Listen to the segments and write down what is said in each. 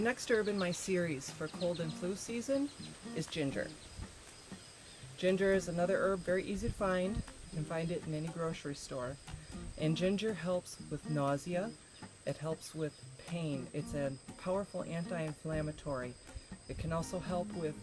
The next herb in my series for cold and flu season is ginger. Ginger is another herb, very easy to find. You can find it in any grocery store. And ginger helps with nausea. It helps with pain. It's a powerful anti-inflammatory. It can also help with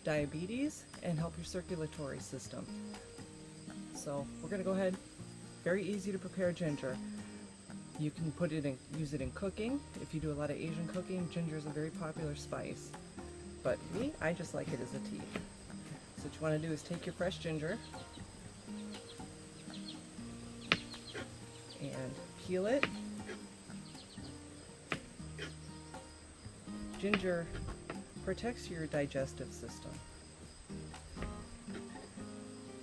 diabetes and help your circulatory system. So we're going to go ahead. Very easy to prepare ginger. You can use it in cooking. If you do a lot of Asian cooking, ginger is a very popular spice. But me, I just like it as a tea. So what you want to do is take your fresh ginger and peel it. Ginger protects your digestive system.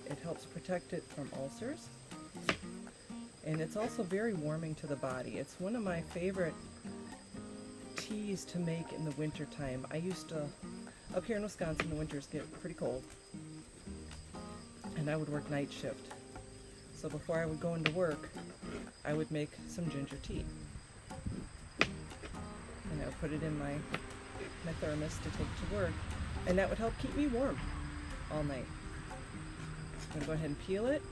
It helps protect it from ulcers. And it's also very warming to the body. It's one of my favorite teas to make in the winter time. Up here in Wisconsin, the winters get pretty cold. And I would work night shift. So before I would go into work, I would make some ginger tea. And I would put it in my thermos to take to work. And that would help keep me warm all night. I'm going to go ahead and peel it.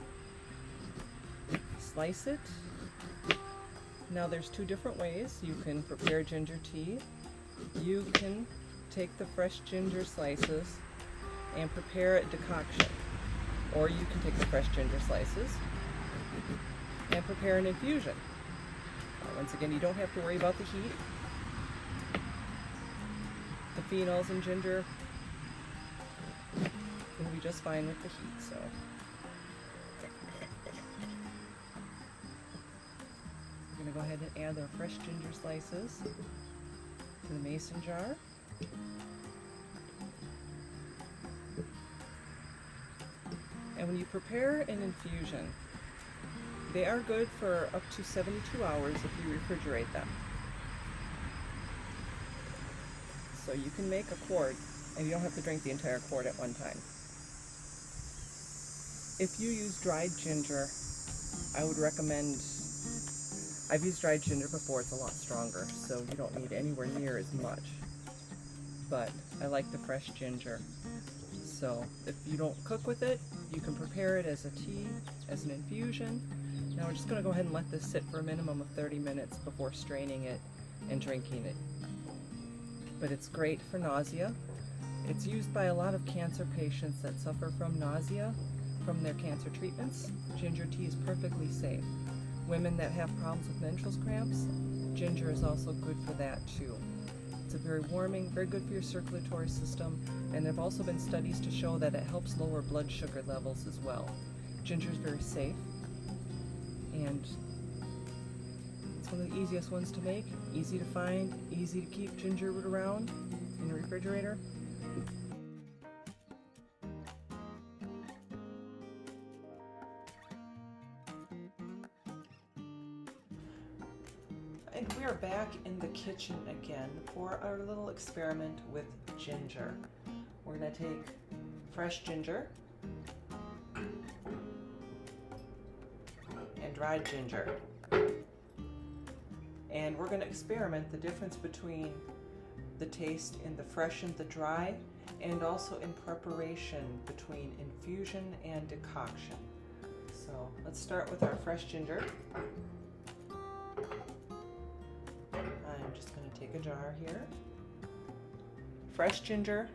Slice it. Now there's two different ways you can prepare ginger tea. You can take the fresh ginger slices and prepare a decoction. Or you can take the fresh ginger slices and prepare an infusion. Once again, you don't have to worry about the heat. The phenols in ginger will be just fine with the heat. So we're going to go ahead and add our fresh ginger slices to the mason jar. And when you prepare an infusion, they are good for up to 72 hours if you refrigerate them. So you can make a quart, and you don't have to drink the entire quart at one time. If you use dried ginger, I would recommend, I've used dried ginger before, it's a lot stronger, so you don't need anywhere near as much. But I like the fresh ginger. So if you don't cook with it, you can prepare it as a tea, as an infusion. Now we're just going to go ahead and let this sit for a minimum of 30 minutes before straining it and drinking it. But it's great for nausea. It's used by a lot of cancer patients that suffer from nausea from their cancer treatments. Ginger tea is perfectly safe. Women that have problems with menstrual cramps, ginger is also good for that too. It's a very warming, very good for your circulatory system, and there have also been studies to show that it helps lower blood sugar levels as well. Ginger is very safe, and it's one of the easiest ones to make, easy to find, easy to keep ginger root around in the refrigerator. And we are back in the kitchen again for our little experiment with ginger. We're going to take fresh ginger and dried ginger. And we're going to experiment the difference between the taste in the fresh and the dry, and also in preparation between infusion and decoction. So let's start with our fresh ginger. I'm just going to take a jar here. Fresh ginger,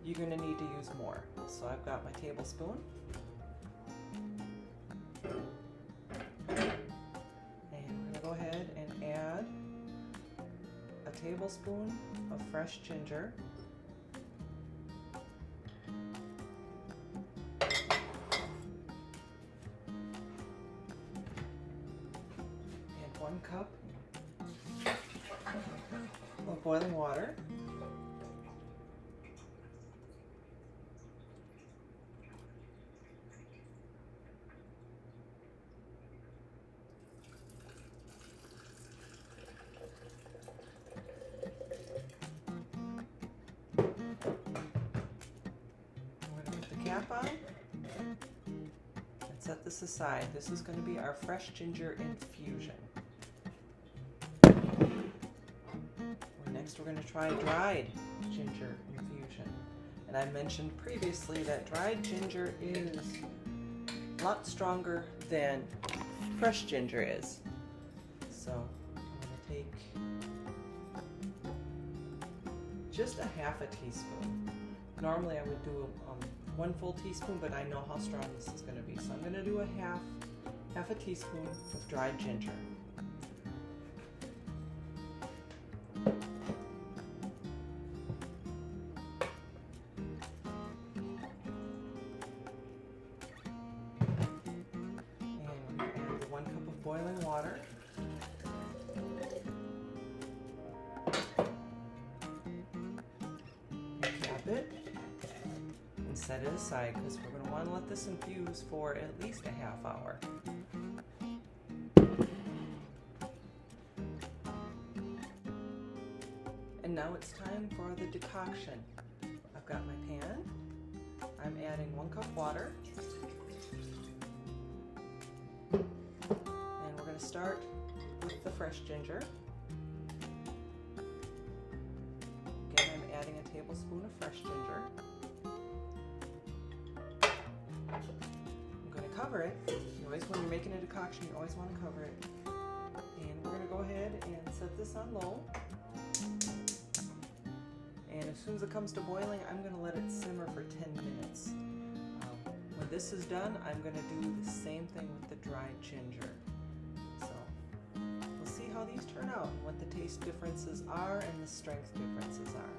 you're going to need to use more. So I've got my tablespoon. And I'm going to go ahead and add a tablespoon of fresh ginger. And 1 cup of boiling water. We're going to put the cap on and set this aside. This is going to be our fresh ginger infusion. We're Next we're going to try dried ginger infusion. And I mentioned previously that dried ginger is a lot stronger than fresh ginger is. So I'm going to take just a half a teaspoon. Normally I would do 1 full teaspoon, but I know how strong this is going to be. So I'm going to do a half a teaspoon of dried ginger. Boiling water. Cap it and set it aside because we're going to want to let this infuse for at least a half hour. And now it's time for the decoction. I've got my pan. I'm adding 1 cup water. Start with the fresh ginger. Again, I'm adding a tablespoon of fresh ginger. I'm going to cover it. When you're making a decoction, you always want to cover it. And we're going to go ahead and set this on low. And as soon as it comes to boiling, I'm going to let it simmer for 10 minutes. When this is done, I'm going to do the same thing with the dried ginger. How these turn out and what the taste differences are and the strength differences are.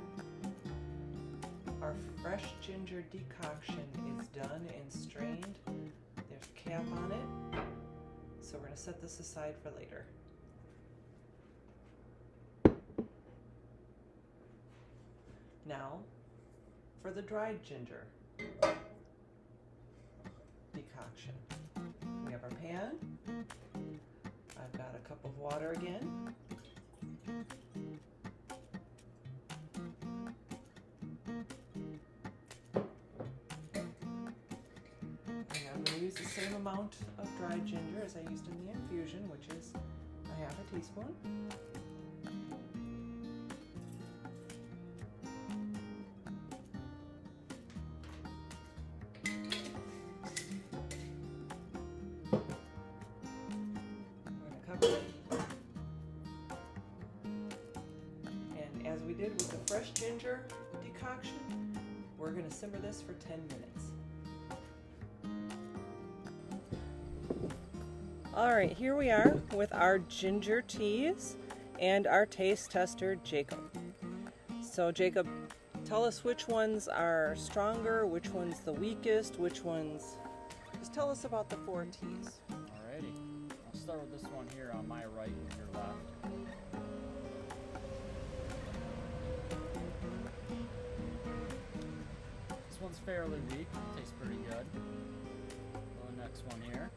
Our fresh ginger decoction is done and strained. There's a cap on it, so we're going to set this aside for later. Now for the dried ginger decoction. We have our pan. I've got a cup of water again. And I'm going to use the same amount of dried ginger as I used in the infusion, which is a half a teaspoon. And as we did with the fresh ginger decoction, we're going to simmer this for 10 minutes. Alright, here we are with our ginger teas and our taste tester, Jacob. So Jacob, tell us which ones are stronger, which one's the weakest, which ones... Just tell us about the 4 teas. Alrighty. I'll start with this one here on my right and your left. This one's fairly weak, tastes pretty good. The next one here.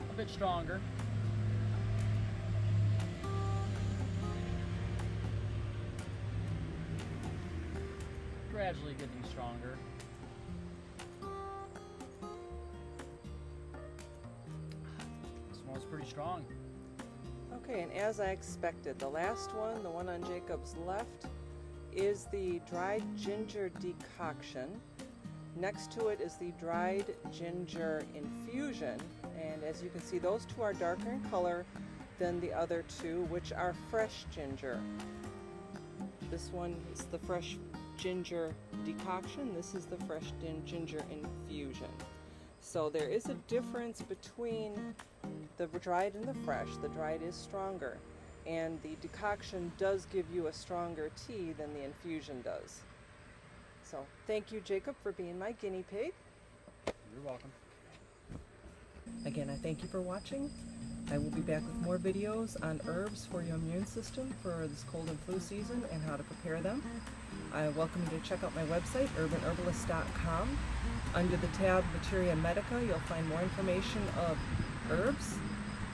A bit stronger. Gradually getting stronger. This one's pretty strong. Okay, and as I expected, the last one, the one on Jacob's left, is the dried ginger decoction. Next to it is the dried ginger infusion, and as you can see, those two are darker in color than the other two, which are fresh ginger. This one is the fresh ginger decoction. This is the fresh ginger infusion. So there is a difference between the dried and the fresh. The dried is stronger, and the decoction does give you a stronger tea than the infusion does. So thank you, Jacob, for being my guinea pig. You're welcome. Again, I thank you for watching. I will be back with more videos on herbs for your immune system for this cold and flu season and how to prepare them. I welcome you to check out my website, urbanherbalist.com. Under the tab Materia Medica, you'll find more information of herbs,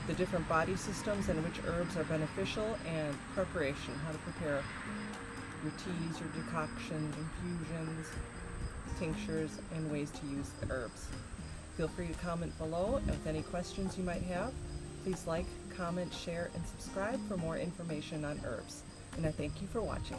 the different body systems and which herbs are beneficial, and preparation, how to prepare your teas, your decoctions, infusions, tinctures, and ways to use the herbs. Feel free to comment below with any questions you might have. Please like, comment, share, and subscribe for more information on herbs. And I thank you for watching.